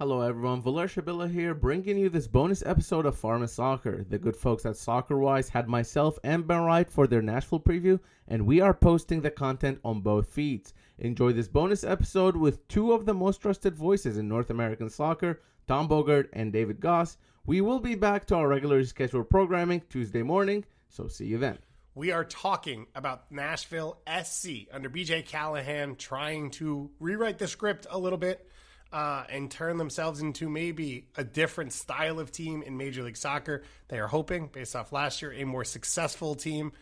Hello everyone, Valair Shabilla here, bringing you this bonus episode of Pharma Soccer. The good folks at SoccerWise had myself and Ben Wright for their Nashville preview, and we are posting the content on both feeds. Enjoy this bonus episode with two of the most trusted voices in North American soccer, Tom Bogert and David Gass. We will be back to our regularly scheduled programming Tuesday morning, so see you then. We are talking about Nashville SC under BJ Callahan trying to rewrite the script a little bit and turn themselves into maybe a different style of team in Major League Soccer. They are hoping, based off last year, a more successful team.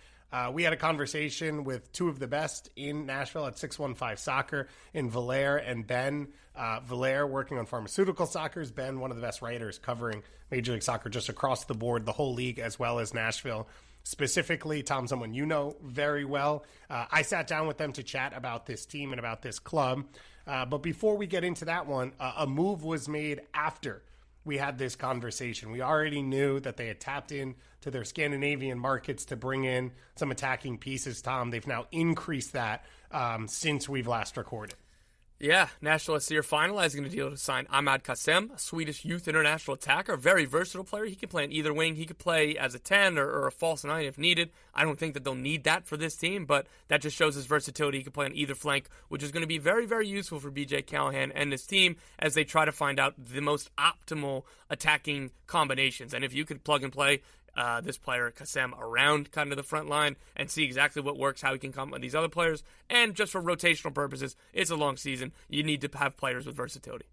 We had a conversation with two of the best in Nashville at 615 Soccer in Valair and Ben. Valair working on pharmaceutical soccers. Ben, one of the best writers covering Major League Soccer just across the board, the whole league, as well as Nashville. Specifically, Tom, someone you know very well. I sat down with them to chat about this team and about this club. But before we get into that one, a move was made after we had this conversation. We already knew that they had tapped in to their Scandinavian markets to bring in some attacking pieces, Tom. They've now increased that since we've last recorded. Yeah, Nashville SC are finalizing a deal to sign Ahmad Kassem, a Swedish youth international attacker, a very versatile player. He can play on either wing. He could play as a 10 or a false 9 if needed. I don't think that they'll need that for this team, but that just shows his versatility. He can play on either flank, which is going to be very, very useful for BJ Callahan and his team as they try to find out the most optimal attacking combinations. And if you could plug and play this player, Kassem, around kind of the front line and see exactly what works, how he can complement these other players. And just for rotational purposes, it's a long season. You need to have players with versatility.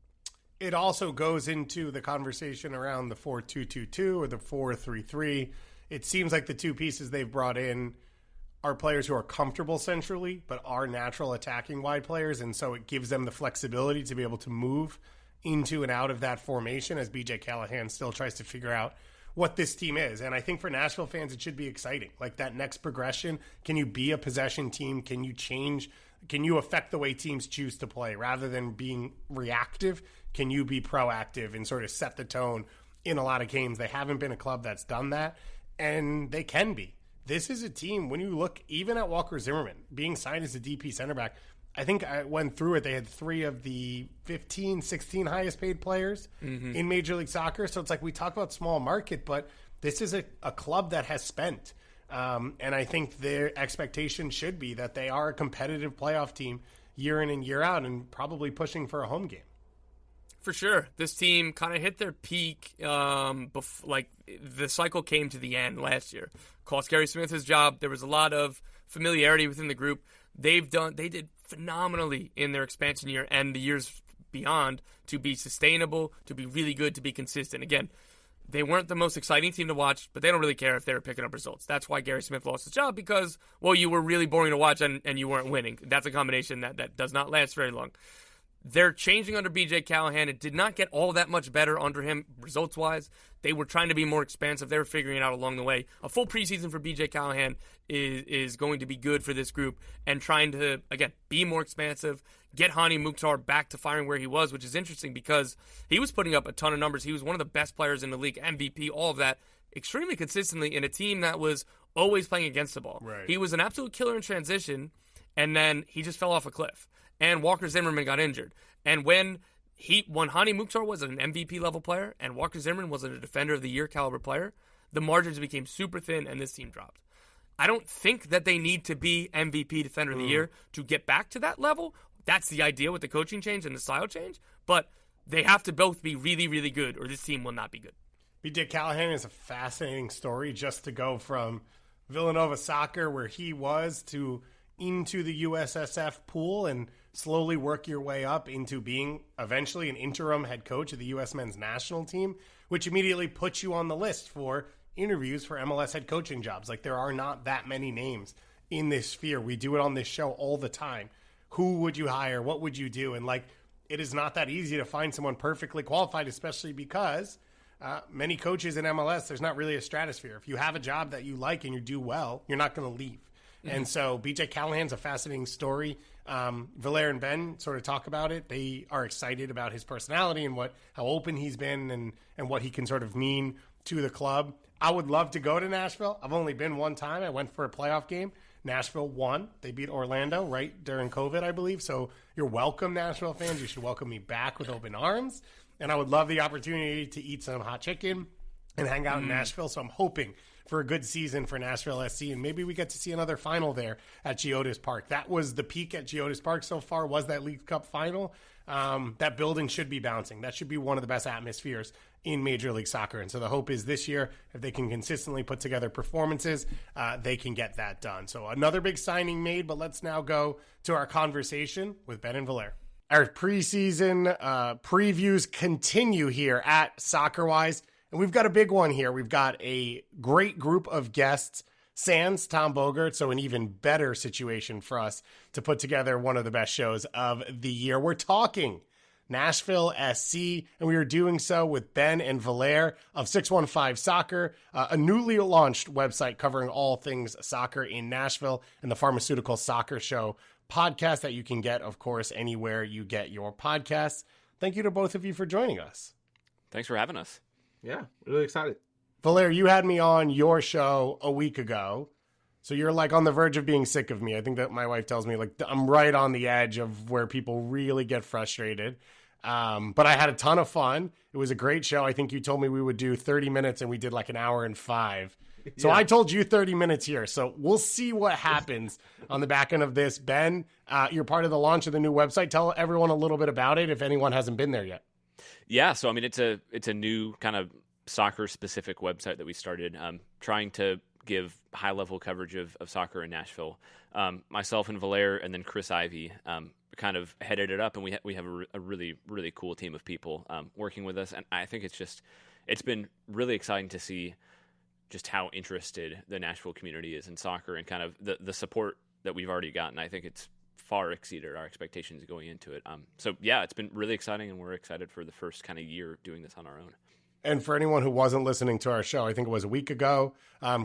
It also goes into the conversation around the 4-2-2-2 or the 4-3-3. It seems like the two pieces they've brought in are players who are comfortable centrally, but are natural attacking wide players. And so it gives them the flexibility to be able to move into and out of that formation as BJ Callahan still tries to figure out what this team is. And I think for Nashville fans, it should be exciting. Like that next progression, can you be a possession team? Can you change? Can you affect the way teams choose to play rather than being reactive? Can you be proactive and sort of set the tone in a lot of games? They haven't been a club that's done that, and they can be. This is a team, when you look even at Walker Zimmerman being signed as a DP center back, I think I went through it. They had 3 of the 15, 16 highest paid players in Major League Soccer. So it's like we talk about small market, but this is a club that has spent. And I think their expectation should be that they are a competitive playoff team year in and year out and probably pushing for a home game. For sure. This team kind of hit their peak. Like the cycle came to the end last year. Cost Gary Smith his job. There was a lot of familiarity within the group. They did phenomenally in their expansion year and the years beyond to be sustainable, to be really good, to be consistent. Again, they weren't the most exciting team to watch, but they don't really care if they were picking up results. That's why Gary Smith lost his job because, well, you were really boring to watch and you weren't winning. That's a combination that does not last very long. They're changing under BJ Callahan. It did not get all that much better under him results-wise. They were trying to be more expansive. They were figuring it out along the way. A full preseason for BJ Callahan is going to be good for this group and trying to, again, be more expansive, get Hani Mukhtar back to firing where he was, which is interesting because he was putting up a ton of numbers. He was one of the best players in the league, MVP, all of that, extremely consistently in a team that was always playing against the ball. Right. He was an absolute killer in transition, and then he just fell off a cliff. And Walker Zimmerman got injured. And when Hani Mukhtar was an MVP level player and Walker Zimmerman was a Defender of the Year caliber player, the margins became super thin and this team dropped. I don't think that they need to be MVP Defender of the Year to get back to that level. That's the idea with the coaching change and the style change. But they have to both be really, really good or this team will not be good. BJ Callahan is a fascinating story just to go from Villanova Soccer where he was to into the USSF pool and slowly work your way up into being eventually an interim head coach of the U.S. men's national team, which immediately puts you on the list for interviews for MLS head coaching jobs. Like there are not that many names in this sphere. We do it on this show all the time. Who would you hire? What would you do? And like, it is not that easy to find someone perfectly qualified, especially because many coaches in MLS, there's not really a stratosphere. If you have a job that you like and you do well, you're not going to leave. And so BJ Callahan's a fascinating story. Valair and Ben sort of talk about it. They are excited about his personality and how open he's been and what he can sort of mean to the club. I would love to go to Nashville. I've only been one time. I went for a playoff game. Nashville won. They beat Orlando right during COVID, I believe. So you're welcome, Nashville fans. You should welcome me back with open arms. and I would love the opportunity to eat some hot chicken and hang out in Nashville. So I'm hoping for a good season for Nashville SC, and maybe we get to see another final there at Geodis Park. That was the peak at Geodis Park so far, was that League Cup final. That building should be bouncing. That should be one of the best atmospheres in Major League Soccer. And so the hope is this year, if they can consistently put together performances, they can get that done. So another big signing made, but let's now go to our conversation with Ben and Valair. Our preseason previews continue here at SoccerWise, and we've got a big one here. We've got a great group of guests, sans Tom Bogert, so an even better situation for us to put together one of the best shows of the year. We're talking Nashville SC, and we are doing so with Ben and Valair of 615 Soccer, a newly launched website covering all things soccer in Nashville, and the Pharmaceutical Soccer Show podcast that you can get, of course, anywhere you get your podcasts. Thank you to both of you for joining us. Thanks for having us. Yeah, really excited. Valair, you had me on your show a week ago, so you're like on the verge of being sick of me. I think that my wife tells me like I'm right on the edge of where people really get frustrated. But I had a ton of fun. It was a great show. I think you told me we would do 30 minutes and we did like an hour and 5. So I told you 30 minutes here. So we'll see what happens on the back end of this. Ben, you're part of the launch of the new website. Tell everyone a little bit about it if anyone hasn't been there yet. Yeah, so I mean it's a new kind of soccer specific website that we started, trying to give high level coverage of soccer in Nashville. Myself and Valair and then Chris Ivey kind of headed it up, and we have a really, really cool team of people working with us, and I think it's been really exciting to see just how interested the Nashville community is in soccer and kind of the support that we've already gotten. I think it's far exceeded our expectations going into it. So yeah, it's been really exciting, and we're excited for the first kind of year doing this on our own. And for anyone who wasn't listening to our show, I think it was a week ago,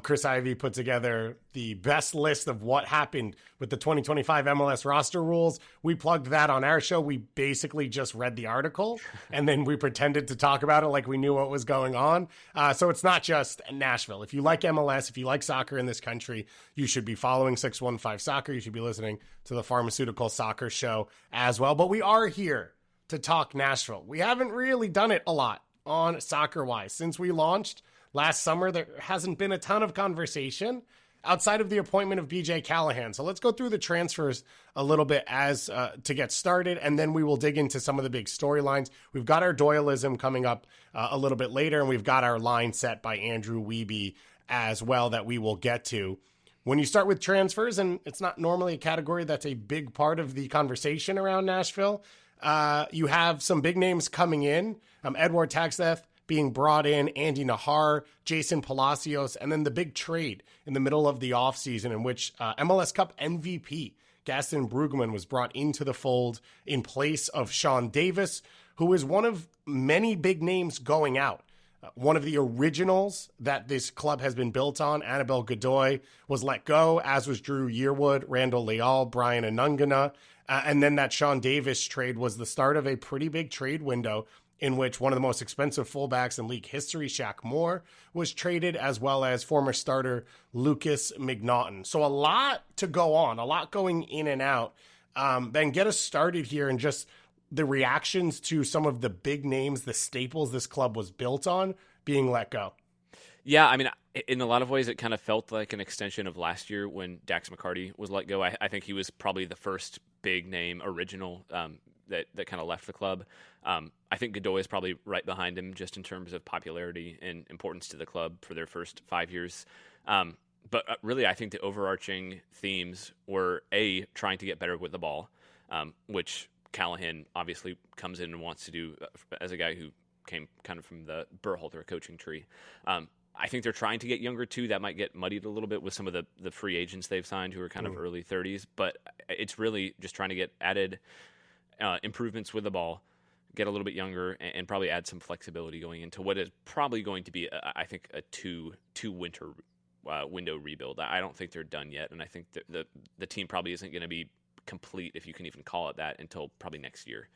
Chris Ivey put together the best list of what happened with the 2025 MLS roster rules. We plugged that on our show. We basically just read the article, and then we pretended to talk about it like we knew what was going on. So it's not just Nashville. If you like MLS, if you like soccer in this country, you should be following 615 Soccer. You should be listening to the Pharmaceutical Soccer Show as well. But we are here to talk Nashville. We haven't really done it a lot on SoccerWise. Since we launched last summer, there hasn't been a ton of conversation outside of the appointment of BJ Callahan. So let's go through the transfers a little bit as to get started, and then we will dig into some of the big storylines. We've got our Doyleism coming up a little bit later, and we've got our line set by Andrew Wiebe as well that we will get to. When you start with transfers, and it's not normally a category that's a big part of the conversation around Nashville, you have some big names coming in. Edward Taxeth being brought in, Andy Nahar, Jason Palacios, and then the big trade in the middle of the offseason in which MLS Cup MVP Gaston Brugman was brought into the fold in place of Sean Davis, who is one of many big names going out. One of the originals that this club has been built on, Annabelle Godoy, was let go, as was Drew Yearwood, Randall Leal, Brian Anungana. And then that Sean Davis trade was the start of a pretty big trade window in which one of the most expensive fullbacks in league history, Shaq Moore, was traded, as well as former starter Lucas McNaughton. So a lot to go on, a lot going in and out. Ben, get us started here and just the reactions to some of the big names, the staples this club was built on, being let go. Yeah, I mean, in a lot of ways, it kind of felt like an extension of last year when Dax McCarty was let go. I think he was probably the first big name original that kind of left the club. I think Godoy is probably right behind him just in terms of popularity and importance to the club for their first 5 years. But really, I think the overarching themes were, A, trying to get better with the ball, which Callahan obviously comes in and wants to do as a guy who came kind of from the Berhalter coaching tree. I think they're trying to get younger too. That might get muddied a little bit with some of the free agents they've signed who are kind of early 30s. But it's really just trying to get added improvements with the ball, get a little bit younger, and probably add some flexibility going into what is probably going to be, I think, a two winter window rebuild. I don't think they're done yet, and I think the team probably isn't going to be complete, if you can even call it that, until probably next year.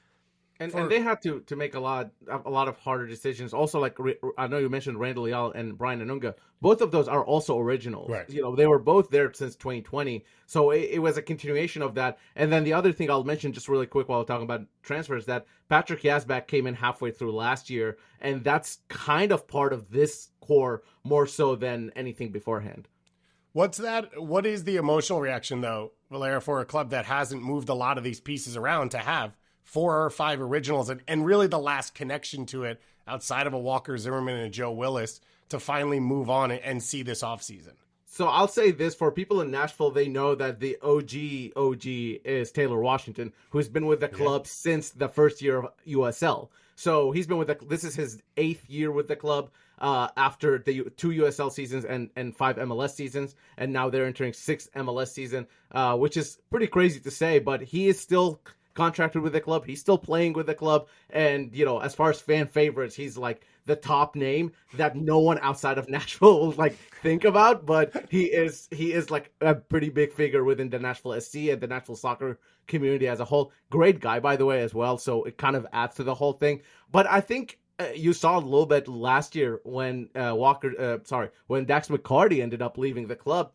And they had to make a lot of harder decisions. Also, like I know you mentioned Randall Leal and Brian Anunga. Both of those are also originals. Right. They were both there since 2020. So it was a continuation of that. And then the other thing I'll mention just really quick while we're talking about transfers, that Patrick Yazbak came in halfway through last year, and that's kind of part of this core more so than anything beforehand. What is the emotional reaction, though, Valair, for a club that hasn't moved a lot of these pieces around to have 4 or 5 originals and really the last connection to it outside of a Walker Zimmerman and a Joe Willis to finally move on and see this offseason? So I'll say this, for people in Nashville, they know that the OG is Taylor Washington, who's been with the club since the first year of USL. So he's been this is his 8th year with the club after the 2 USL seasons and 5 MLS seasons. And now they're entering 6th MLS season, which is pretty crazy to say, but he is still contracted with the club. He's still playing with the club. And, as far as fan favorites, he's like the top name that no one outside of Nashville will like think about, but he is like a pretty big figure within the Nashville SC and the Nashville soccer community as a whole. Great guy, by the way, as well. So it kind of adds to the whole thing. But I think you saw a little bit last year when when Dax McCarty ended up leaving the club.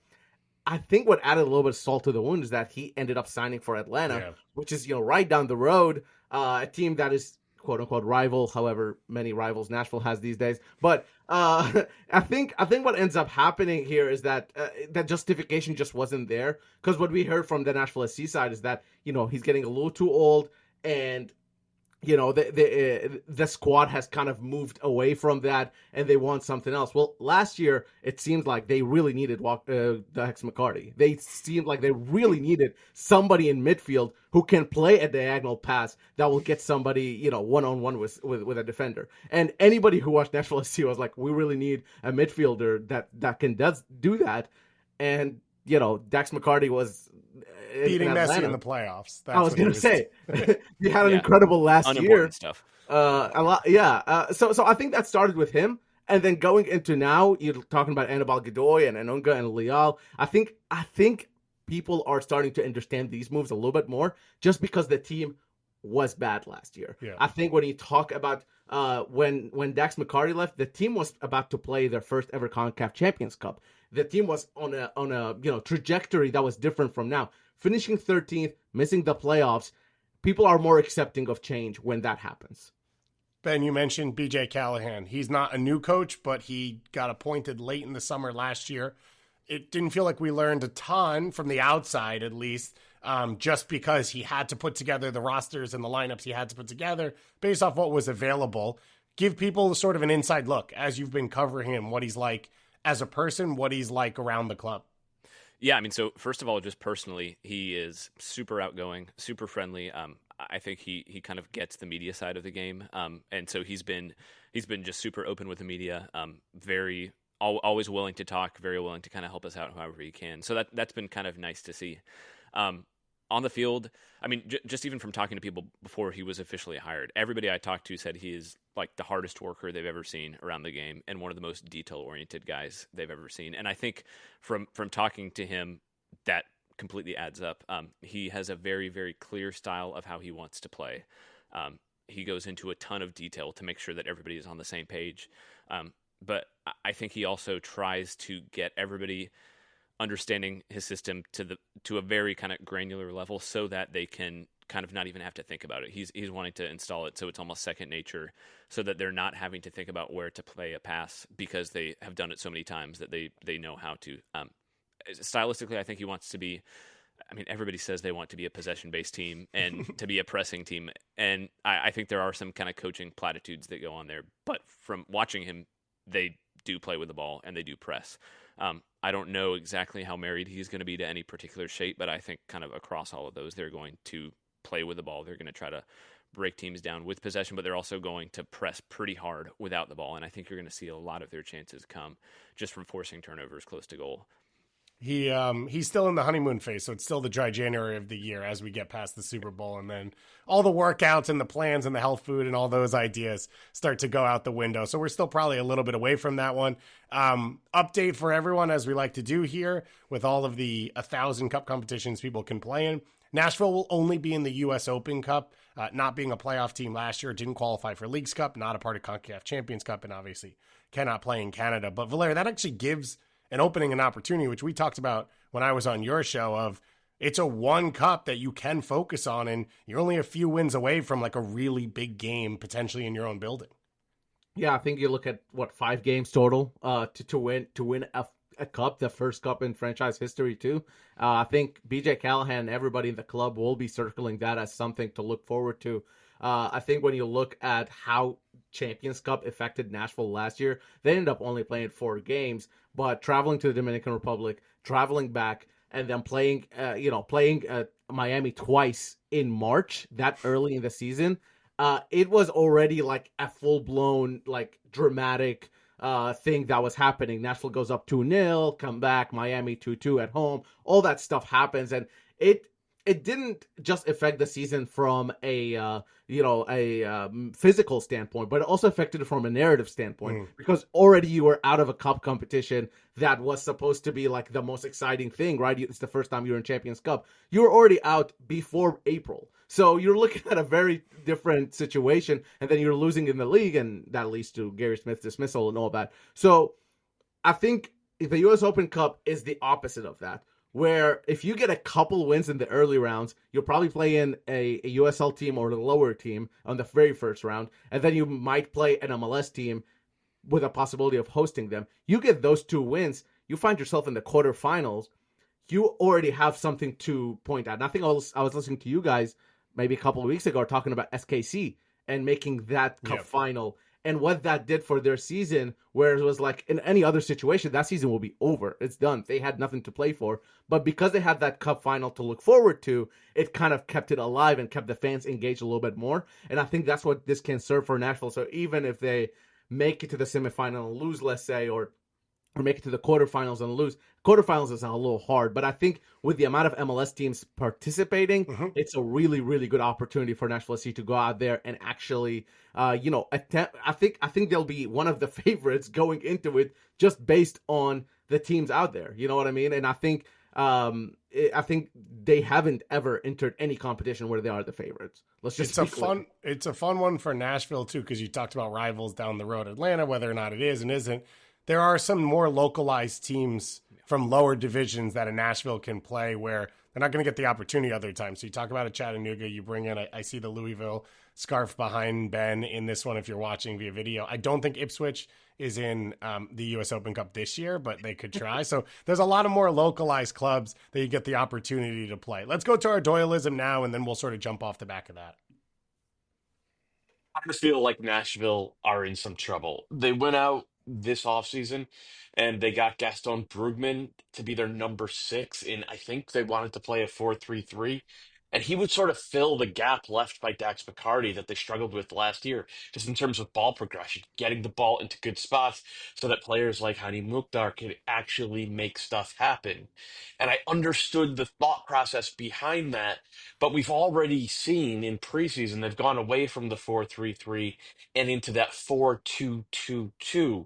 I think what added a little bit of salt to the wound is that he ended up signing for Atlanta, which is, right down the road, a team that is quote unquote rival, however many rivals Nashville has these days. But I think what ends up happening here is that that justification just wasn't there, because what we heard from the Nashville SC side is that, he's getting a little too old, and the squad has kind of moved away from that, and they want something else. Well, last year it seemed like they really needed Dax McCarty. They seemed like they really needed somebody in midfield who can play a diagonal pass that will get somebody, one-on-one with a defender. And anybody who watched Nashville SC was like, we really need a midfielder that can do that. And Dax McCarty was beating Messi in the playoffs. I was going to say, he had an incredible last year. Stuff. A lot, yeah. So I think that started with him, and then going into now, you're talking about Anibal Godoy and Anunga and Leal. I think people are starting to understand these moves a little bit more, just because the team was bad last year. Yeah. I think when you talk about when Dax McCarty left, the team was about to play their first ever CONCACAF Champions Cup. The team was on a trajectory that was different from now. Finishing 13th, missing the playoffs, people are more accepting of change when that happens. Ben, you mentioned BJ Callahan. He's not a new coach, but he got appointed late in the summer last year. It didn't feel like we learned a ton from the outside, at least, just because he had to put together the rosters and the lineups he had to put together based off what was available. Give people sort of an inside look, as you've been covering him, what he's like as a person, what he's like around the club. Yeah, I mean, so first of all, just personally, he is super outgoing, super friendly. I think he kind of gets the media side of the game, and so he's been just super open with the media, very always willing to talk, very willing to kind of help us out however he can. So that's been kind of nice to see. On the field, I mean, just even from talking to people before he was officially hired, everybody I talked to said he is like the hardest worker they've ever seen around the game and one of the most detail-oriented guys they've ever seen. And I think from talking to him, that completely adds up. He has a very, very clear style of how he wants to play. He goes into a ton of detail to make sure that everybody is on the same page. But I think he also tries to get everybody understanding his system to a very kind of granular level, so that they can kind of not even have to think about it. He's wanting to install it so it's almost second nature, so that they're not having to think about where to play a pass, because they have done it so many times that they know how to. Stylistically, I think he wants to be, I mean, everybody says they want to be a possession-based team and to be a pressing team, and I think there are some kind of coaching platitudes that go on there, but from watching him, they do play with the ball and they do press. I don't know exactly how married he's going to be to any particular shape, but I think kind of across all of those, they're going to play with the ball. They're going to try to break teams down with possession, but they're also going to press pretty hard without the ball. And I think you're going to see a lot of their chances come just from forcing turnovers close to goal. He's still in the honeymoon phase, so it's still the dry January of the year as we get past the Super Bowl, and then all the workouts and the plans and the health food and all those ideas start to go out the window. So we're still probably a little bit away from that one. Update for everyone, as we like to do here with all of the 1,000 cup competitions people can play in. Nashville will only be in the U.S. Open Cup, not being a playoff team last year, didn't qualify for Leagues Cup, not a part of CONCACAF Champions Cup, and obviously cannot play in Canada. But Valair, that actually gives an opening, an opportunity, which we talked about when I was on your show of it's a one cup that you can focus on, and you're only a few wins away from like a really big game potentially in your own building. Yeah, I think you look at what 5 games total to win a cup, the first cup in franchise history too. I think BJ Callahan and everybody in the club will be circling that as something to look forward to. I think when you look at how Champions Cup affected Nashville last year, they ended up only playing 4 games, but traveling to the Dominican Republic, traveling back, and then playing Miami twice in March, that early in the season. It was already like a full blown like dramatic thing that was happening. Nashville goes up 2-0, come back, Miami 2-2 at home. All that stuff happens, and it didn't just affect the season from a physical standpoint, but it also affected it from a narrative standpoint because already you were out of a cup competition that was supposed to be like the most exciting thing, right? It's the first time you were in Champions Cup. You were already out before April. So you're looking at a very different situation, and then you're losing in the league, and that leads to Gary Smith's dismissal and all that. So I think the U.S. Open Cup is the opposite of that, where if you get a couple wins in the early rounds, you'll probably play in a USL team or the lower team on the very first round, and then you might play an MLS team with a possibility of hosting them. You get those 2 wins, you find yourself in the quarterfinals. You already have something to point at. And I think I was listening to you guys maybe a couple of weeks ago talking about SKC and making that cup final and what that did for their season, where it was like in any other situation, that season will be over. It's done. They had nothing to play for. But because they had that cup final to look forward to, it kind of kept it alive and kept the fans engaged a little bit more. And I think that's what this can serve for Nashville. So even if they make it to the semifinal and lose, let's say, or make it to the quarterfinals and lose. Quarterfinals is a little hard, but I think with the amount of MLS teams participating, it's a really, really good opportunity for Nashville SC to go out there and actually, attempt. I think they'll be one of the favorites going into it just based on the teams out there. You know what I mean? And I think they haven't entered entered any competition where they are the favorites. Let's just it's a fun one for Nashville too, because you talked about rivals down the road, Atlanta, whether or not it is and isn't. There are some more localized teams from lower divisions that a Nashville can play where they're not going to get the opportunity other times. So you talk about a Chattanooga, you bring in, I see the Louisville scarf behind Ben in this one if you're watching via video. I don't think Ipswich is in the U.S. Open Cup this year, but they could try. So there's a lot of more localized clubs that you get the opportunity to play. Let's go to our Doyleism now, and then we'll sort of jump off the back of that. I just feel like Nashville are in some trouble. They went out this offseason and they got Gaston Brugman to be their number 6. And I think they wanted to play a 4-3-3. And he would sort of fill the gap left by Dax McCarty that they struggled with last year, just in terms of ball progression, getting the ball into good spots so that players like Hani Mukhtar could actually make stuff happen. And I understood the thought process behind that, but we've already seen in preseason they've gone away from the 4-3-3 and into that 4-2-2-2,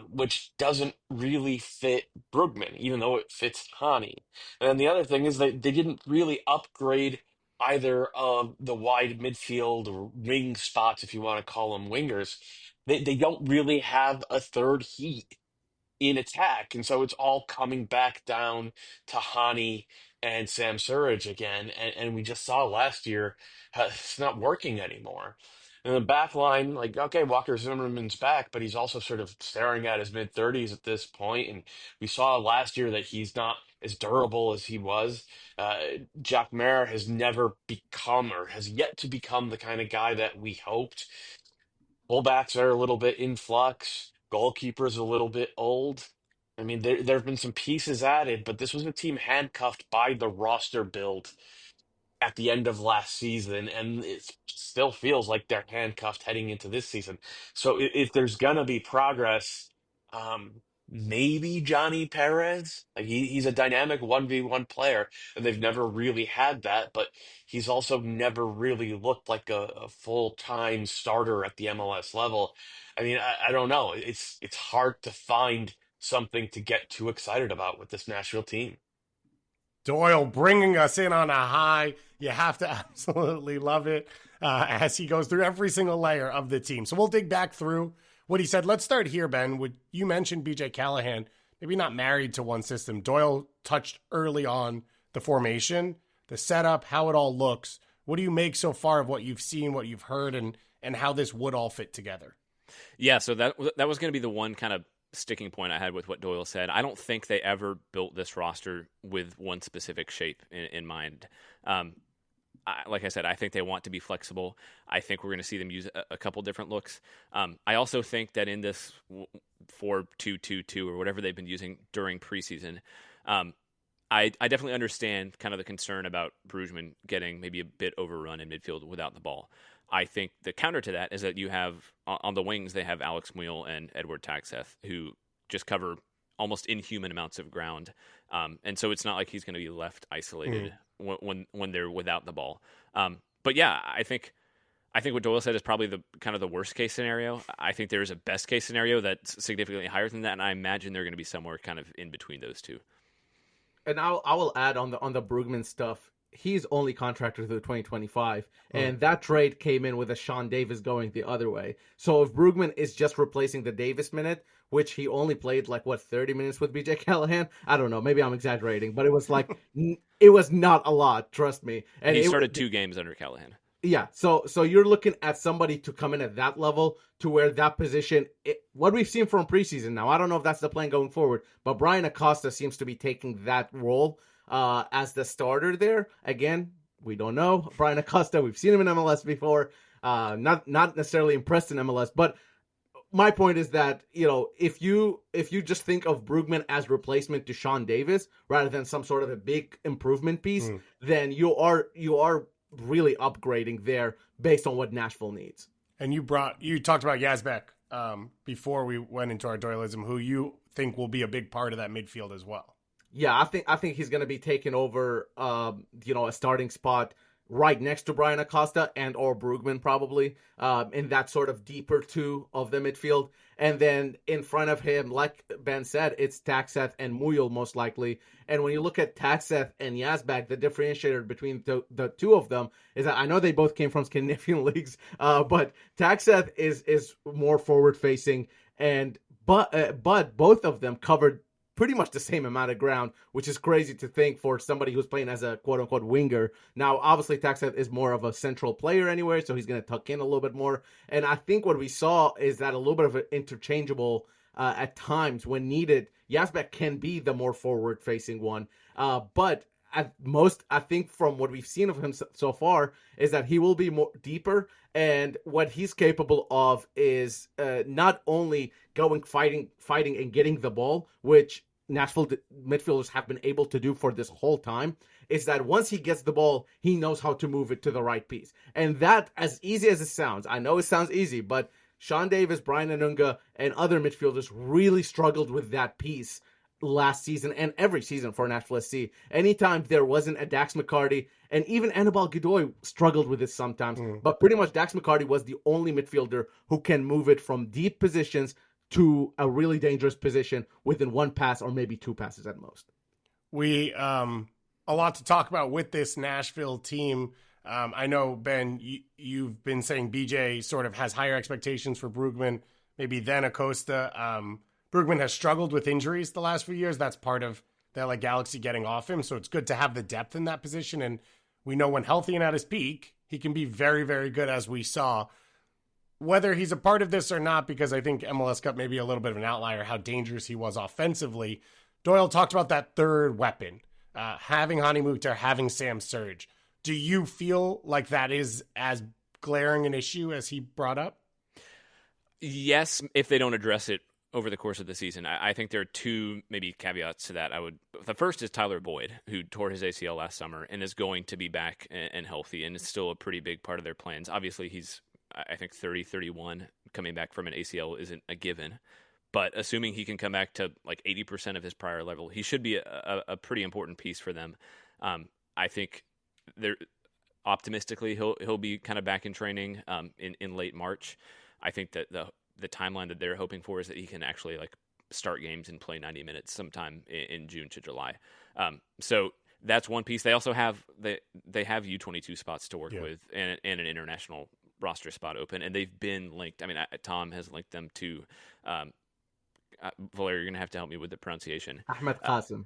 which doesn't really fit Brugman, even though it fits Hani. And then the other thing is they didn't really upgrade either of the wide midfield or wing spots, if you want to call them wingers. They don't really have a third heat in attack. And so it's all coming back down to Hani and Sam Surridge again. And we just saw last year it's not working anymore. And the back line, like, okay, Walker Zimmerman's back, but he's also sort of staring at his mid 30s at this point. And we saw last year that he's not as durable as he was. Jack Maher has never become or has yet to become the kind of guy that we hoped. Fullbacks are a little bit in flux. Goalkeeper's a little bit old. I mean, there have been some pieces added, but this was a team handcuffed by the roster build at the end of last season, and it still feels like they're handcuffed heading into this season. So if there's gonna be progress, maybe Johnny Perez. Like he's a dynamic 1v1 player, and they've never really had that, but he's also never really looked like a full-time starter at the MLS level. I mean, I don't know. It's hard to find something to get too excited about with this Nashville team. Doyle bringing us in on a high. You have to absolutely love it as he goes through every single layer of the team. So we'll dig back through what he said. Let's start here, Ben. You mentioned BJ Callahan, maybe not married to one system. Doyle touched early on the formation, the setup, how it all looks. What do you make so far of what you've seen, what you've heard, and how this would all fit together? Yeah, so that was going to be the one kind of sticking point I had with what Doyle said. I don't think they ever built this roster with one specific shape in mind. Like I said, I think they want to be flexible. I think we're going to see them use a couple different looks. I also think that in this 4-2-2-2 or whatever they've been using during preseason, I definitely understand kind of the concern about Brugman getting maybe a bit overrun in midfield without the ball. I think the counter to that is that you have, on the wings, they have Alex Muyl and Edward Taxeth, who just cover almost inhuman amounts of ground. And so it's not like he's going to be left isolated when they're without the ball. But yeah, I think what Doyle said is probably the kind of the worst case scenario. I think there is a best case scenario that's significantly higher than that, and I imagine they're going to be somewhere kind of in between those two. And I will add on the Brugman stuff. He's only contracted through 2025, and that trade came in with a Sean Davis going the other way. So if Brugman is just replacing the Davis minute, which he only played 30 minutes with BJ Callahan, I don't know, maybe I'm exaggerating, but it was it was not a lot, trust me. And he started 2 games under Callahan. Yeah, so you're looking at somebody to come in at that level to where that position, what we've seen from preseason now, I don't know if that's the plan going forward, but Brian Acosta seems to be taking that role as the starter there. Again, we don't know. Brian Acosta, we've seen him in MLS before, not necessarily impressed in MLS, but my point is that, if you just think of Brugman as replacement to Sean Davis rather than some sort of a big improvement piece, then you are really upgrading there based on what Nashville needs. And you talked about Yazbek before we went into our Doyleism, who you think will be a big part of that midfield as well. Yeah, I think he's going to be taking over, a starting spot right next to Brian Acosta and or Brugman probably, in that sort of deeper two of the midfield. And then in front of him, like Ben said, it's Taxeth and Muyl most likely. And when you look at Taxeth and Yazbek, the differentiator between the two of them is that I know they both came from Scandinavian leagues, but Taxeth is more forward facing, but both of them covered pretty much the same amount of ground, which is crazy to think for somebody who's playing as a quote-unquote winger. Now, obviously, Taxeth is more of a central player anyway, so he's going to tuck in a little bit more. And I think what we saw is that a little bit of an interchangeable at times when needed. Yazbek can be the more forward-facing one, but at most, I think from what we've seen of him so far is that he will be more deeper, and what he's capable of is not only going fighting and getting the ball, which Nashville midfielders have been able to do for this whole time, is that once he gets the ball, he knows how to move it to the right piece. And that, as easy as it sounds, I know it sounds easy, but Sean Davis, Brian Anunga, and other midfielders really struggled with that piece last season and every season for Nashville SC. Anytime there wasn't a Dax McCarty, and even Anibal Godoy struggled with this sometimes, but pretty much Dax McCarty was the only midfielder who can move it from deep positions to a really dangerous position within one pass or maybe 2 passes at most. We a lot to talk about with this Nashville team. I know, Ben, you've been saying BJ sort of has higher expectations for Brugman, maybe than Acosta. Brugman has struggled with injuries the last few years. That's part of the LA Galaxy getting off him. So it's good to have the depth in that position. And we know when healthy and at his peak, he can be very, very good, as we saw. Whether he's a part of this or not, because I think MLS Cup may be a little bit of an outlier, how dangerous he was offensively. Doyle talked about that third weapon, having Hani Mukhtar, having Sam Surge. Do you feel like that is as glaring an issue as he brought up? Yes, if they don't address it over the course of the season. I think there are 2 maybe caveats to that. The first is Tyler Boyd, who tore his ACL last summer and is going to be back and healthy, and it's still a pretty big part of their plans. Obviously, he's, I think, 30, 31. Coming back from an ACL isn't a given, but assuming he can come back to like 80% of his prior level, he should be a pretty important piece for them. I think they're optimistically he'll be kind of back in training in late March. I think that the timeline that they're hoping for is that he can actually like start games and play 90 minutes sometime in June to July. So that's one piece. They also have they have U22 spots to work Yeah. with and an international roster spot open, and they've been linked. I mean, Tom has linked them to Valair. You're going to have to help me with the pronunciation. Ahmed Qasim.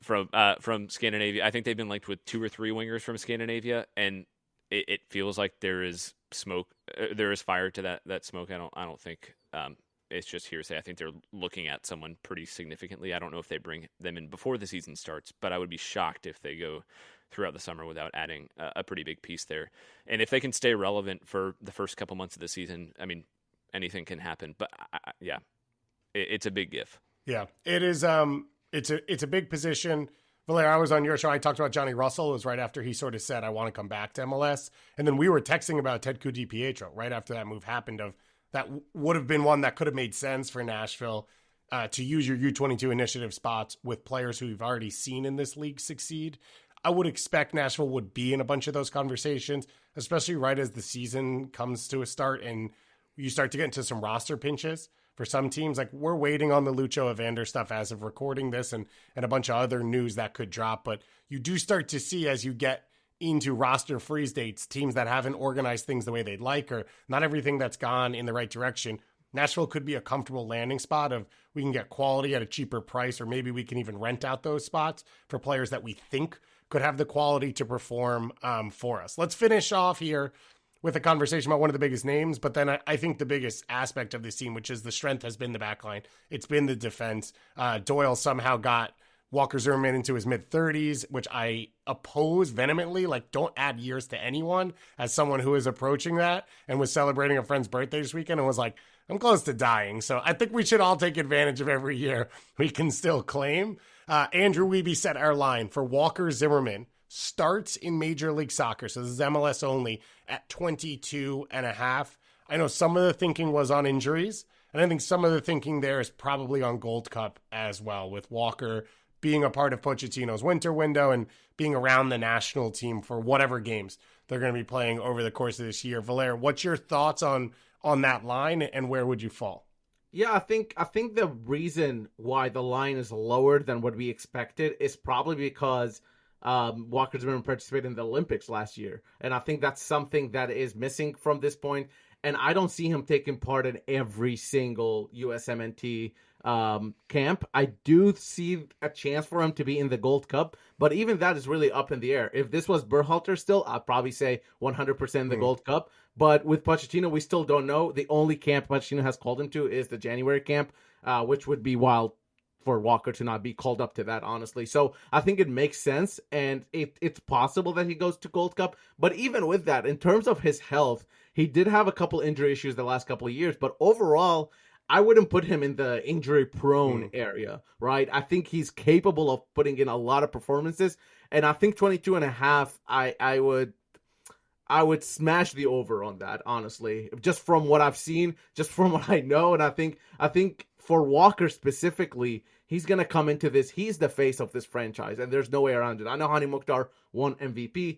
From Scandinavia. I think they've been linked with 2 or 3 wingers from Scandinavia, and it feels like there is smoke. There is fire to that smoke. I don't think it's just hearsay. I think they're looking at someone pretty significantly. I don't know if they bring them in before the season starts, but I would be shocked if they go throughout the summer without adding a pretty big piece there. And if they can stay relevant for the first couple months of the season, I mean, anything can happen. But yeah, it's a big if. Yeah, it is. It's a big position. Valair, I was on your show. I talked about Johnny Russell. It was right after he sort of said, I want to come back to MLS. And then we were texting about Ted DiPietro right after that move happened. Of that would have been one that could have made sense for Nashville to use your U22 initiative spots with players who you've already seen in this league succeed. I would expect Nashville would be in a bunch of those conversations, especially right as the season comes to a start and you start to get into some roster pinches. For some teams, like we're waiting on the Lucho Evander stuff as of recording this and a bunch of other news that could drop. But you do start to see as you get into roster freeze dates, teams that haven't organized things the way they'd like or not everything that's gone in the right direction. Nashville could be a comfortable landing spot of we can get quality at a cheaper price, or maybe we can even rent out those spots for players that we think could have the quality to perform for us. Let's finish off here with a conversation about one of the biggest names, but then I think the biggest aspect of this team, which is the strength, has been the back line. It's been the defense. Doyle somehow got Walker Zimmerman into his mid-30s, which I oppose vehemently. Like, don't add years to anyone. As someone who is approaching that and was celebrating a friend's birthday this weekend and was like, I'm close to dying. So I think we should all take advantage of every year we can still claim. Andrew Wiebe set our line for Walker Zimmerman. Starts in Major League Soccer, so this is MLS only, at 22.5. I know some of the thinking was on injuries, and I think some of the thinking there is probably on Gold Cup as well, with Walker being a part of Pochettino's winter window and being around the national team for whatever games they're going to be playing over the course of this year. Valair, what's your thoughts on that line, and where would you fall? Yeah, I think the reason why the line is lower than what we expected is probably because Walker Zimmerman participated in the Olympics last year. And I think that's something that is missing from this point. And I don't see him taking part in every single USMNT camp. I do see a chance for him to be in the Gold Cup, but even that is really up in the air. If this was Berhalter still, I'd probably say 100% the Gold Cup. But with Pochettino, we still don't know. The only camp Pochettino has called him to is the January camp, which would be wild for Walker to not be called up to that, honestly. So I think it makes sense, and it's possible that he goes to Gold Cup. But even with that, in terms of his health, he did have a couple injury issues the last couple of years. But overall, I wouldn't put him in the injury-prone area, right? I think he's capable of putting in a lot of performances, and I think 22.5, I would smash the over on that, honestly. Just from what I've seen, just from what I know, and I think for Walker specifically, he's going to come into this. He's the face of this franchise, and there's no way around it. I know Hani Mukhtar won MVP.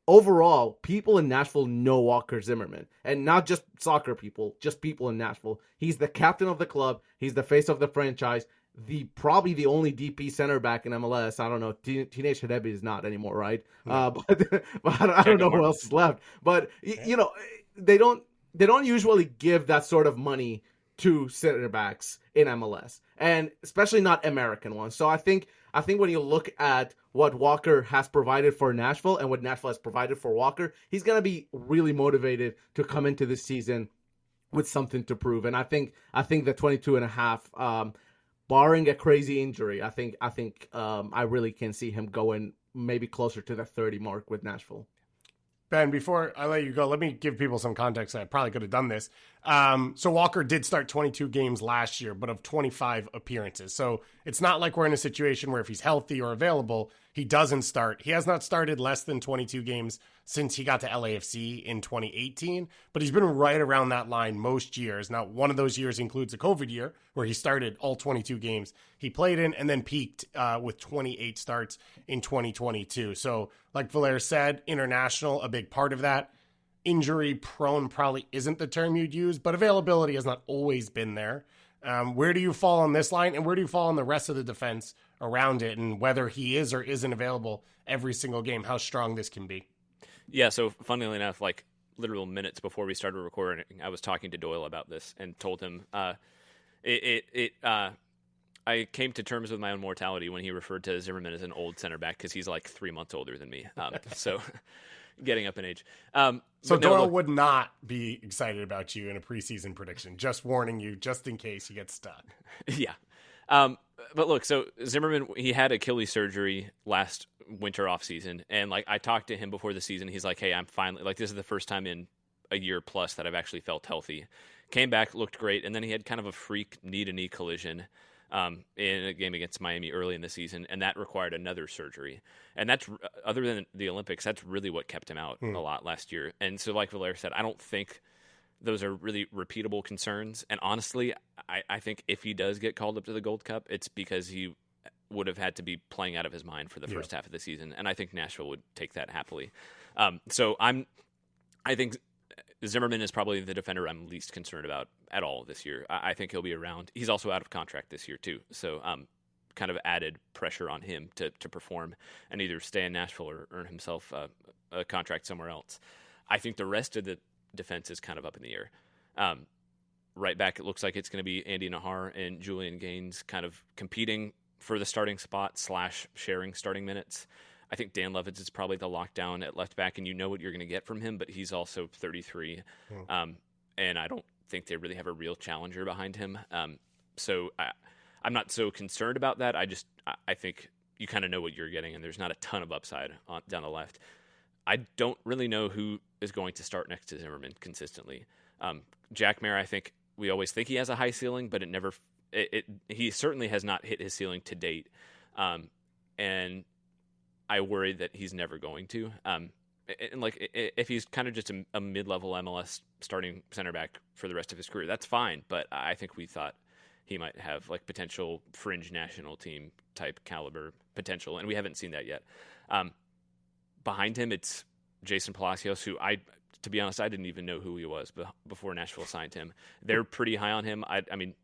Overall, people in Nashville know Walker Zimmerman, and not just soccer people, just people in Nashville. He's the captain of the club. He's the face of the franchise. Probably the only DP center back in MLS. I don't know. Teenage Hadebi is not anymore, right? But I don't know who else is left. But you know, they don't usually give that sort of money to center backs in MLS, and especially not American ones. So I think when you look at what Walker has provided for Nashville and what Nashville has provided for Walker, he's going to be really motivated to come into this season with something to prove. And I think the 22.5, barring a crazy injury, I think I really can see him going maybe closer to the 30 mark with Nashville. Ben, before I let you go, let me give people some context. I probably could have done this. So Walker did start 22 games last year, but of 25 appearances. So it's not like we're in a situation where if he's healthy or available, he doesn't start. He has not started less than 22 games since he got to LAFC in 2018, but he's been right around that line most years. Now, one of those years includes a COVID year where he started all 22 games he played in and then peaked with 28 starts in 2022. So like Valair said, international, a big part of that. Injury prone probably isn't the term you'd use, but availability has not always been there. Where do you fall on this line, and where do you fall on the rest of the defense around it, and whether he is or isn't available every single game, how strong this can be? Yeah, so funnily enough, like literal minutes before we started recording, I was talking to Doyle about this and told him I came to terms with my own mortality when he referred to Zimmerman as an old center back because he's like 3 months older than me. So getting up in age. So Doyle would not be excited about you in a preseason prediction. Just warning you, just in case you get stuck. Yeah. But look, so Zimmerman, he had Achilles surgery last winter off season. And like, I talked to him before the season. He's like, hey, I'm finally, like, this is the first time in a year plus that I've actually felt healthy. Came back, looked great. And then he had kind of a freak knee-to-knee collision in a game against Miami early in the season, and that required another surgery. And that's, other than the Olympics, that's really what kept him out a lot last year. And so like Valair said, I don't think those are really repeatable concerns. And honestly, I think if he does get called up to the Gold Cup, it's because he would have had to be playing out of his mind for the first half of the season. And I think Nashville would take that happily. So I think Zimmerman is probably the defender I'm least concerned about at all this year. I think he'll be around. He's also out of contract this year too, so kind of added pressure on him to perform and either stay in Nashville or earn himself a contract somewhere else. I think the rest of the defense is kind of up in the air. Right back, it looks like it's going to be Andy Nahar and Julian Gaines kind of competing for the starting spot / sharing starting minutes. I think Dan Levitz is probably the lockdown at left back, and you know what you're going to get from him, but he's also 33. And I don't think they really have a real challenger behind him. So I'm not so concerned about that. I think you kind of know what you're getting, and there's not a ton of upside down the left. I don't really know who is going to start next to Zimmerman consistently. Jack Mayer, I think we always think he has a high ceiling, but he certainly has not hit his ceiling to date. And I worry that he's never going to. And like, if he's kind of just a mid-level MLS starting center back for the rest of his career, that's fine. But I think we thought he might have like potential fringe national team type caliber potential, and we haven't seen that yet. Behind him, it's Jason Palacios, who to be honest, I didn't even know who he was before Nashville signed him. They're pretty high on him. I mean,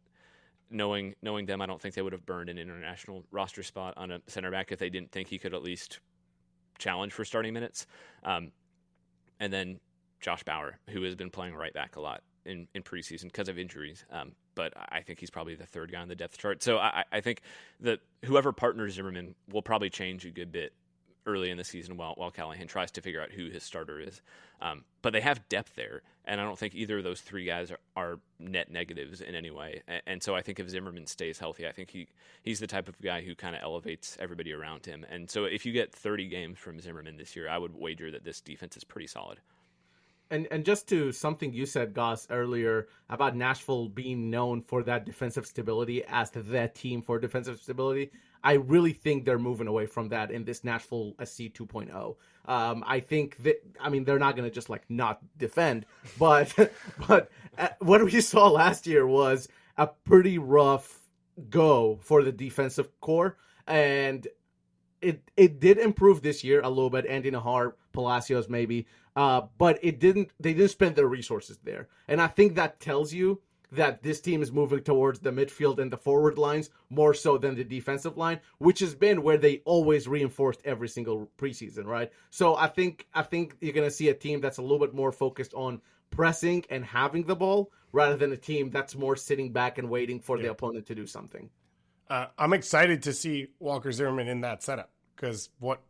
knowing them, I don't think they would have burned an international roster spot on a center back if they didn't think he could at least challenge for starting minutes. And then Josh Bauer, who has been playing right back a lot in preseason because of injuries. But I think he's probably the third guy on the depth chart. So I think that whoever partners Zimmerman will probably change a good bit early in the season while Callahan tries to figure out who his starter is. But they have depth there, and I don't think either of those three guys are net negatives in any way. And so I think if Zimmerman stays healthy, I think he's the type of guy who kind of elevates everybody around him. And so if you get 30 games from Zimmerman this year, I would wager that this defense is pretty solid. And just to something you said, Gass, earlier about Nashville being known for that defensive stability as the team for defensive stability, I really think they're moving away from that in this Nashville SC 2.0. I think that, I mean, they're not going to just like not defend, but what we saw last year was a pretty rough go for the defensive core, and it did improve this year a little bit. Andy Nahar, Palacios maybe, but they didn't spend their resources there, and I think that tells you that this team is moving towards the midfield and the forward lines more so than the defensive line, which has been where they always reinforced every single preseason, right? So I think you're going to see a team that's a little bit more focused on pressing and having the ball rather than a team that's more sitting back and waiting for the opponent to do something. I'm excited to see Walker Zimmerman in that setup because what,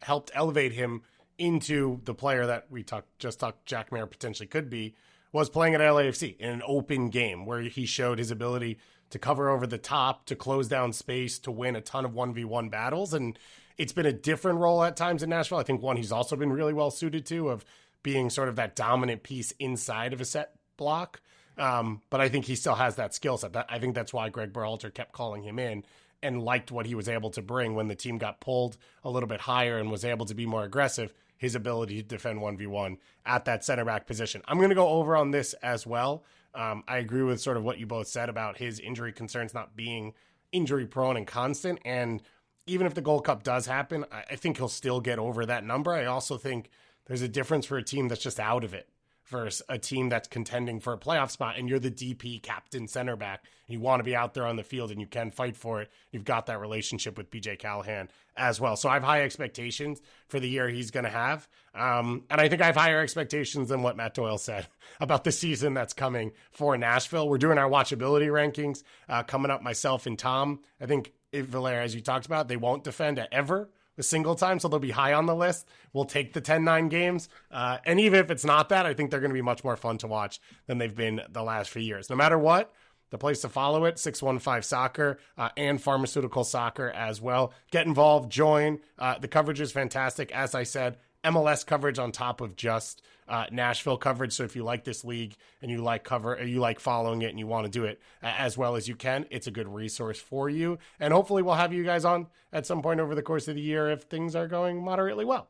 helped elevate him into the player that we just talked Jack Mayer potentially could be was playing at LAFC in an open game where he showed his ability to cover over the top, to close down space, to win a ton of 1v1 battles. And it's been a different role at times in Nashville. I think one he's also been really well suited to, of being sort of that dominant piece inside of a set block. But I think he still has that skill set. I think that's why Greg Berhalter kept calling him in and liked what he was able to bring when the team got pulled a little bit higher and was able to be more aggressive. His ability to defend 1v1 at that center back position. I'm going to go over on this as well. I agree with sort of what you both said about his injury concerns not being injury prone and constant. And even if the Gold Cup does happen, I think he'll still get over that number. I also think there's a difference for a team that's just out of it versus a team that's contending for a playoff spot, and you're the DP captain center back, and you want to be out there on the field and you can fight for it. You've got that relationship with BJ Callahan as well. So I have high expectations for the year he's going to have. And I think I have higher expectations than what Matt Doyle said about the season that's coming for Nashville. We're doing our watchability rankings coming up, myself and Tom. I think Valair, as you talked about, they won't defend ever a single time, so they'll be high on the list. We'll take the 10-9 games. And even if it's not that, I think they're going to be much more fun to watch than they've been the last few years. No matter what, the place to follow it, 615 Soccer and Pharmaceutical Soccer as well. Get involved, join. The coverage is fantastic. As I said, MLS coverage on top of just Nashville coverage. So if you like this league and you like following it and you want to do it as well as you can, it's a good resource for you. And hopefully we'll have you guys on at some point over the course of the year if things are going moderately well.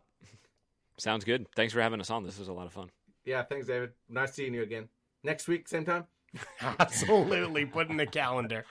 Sounds good. Thanks for having us on. This was a lot of fun. Yeah, thanks, David. Nice seeing you again. Next week, same time? Absolutely. Put in the calendar.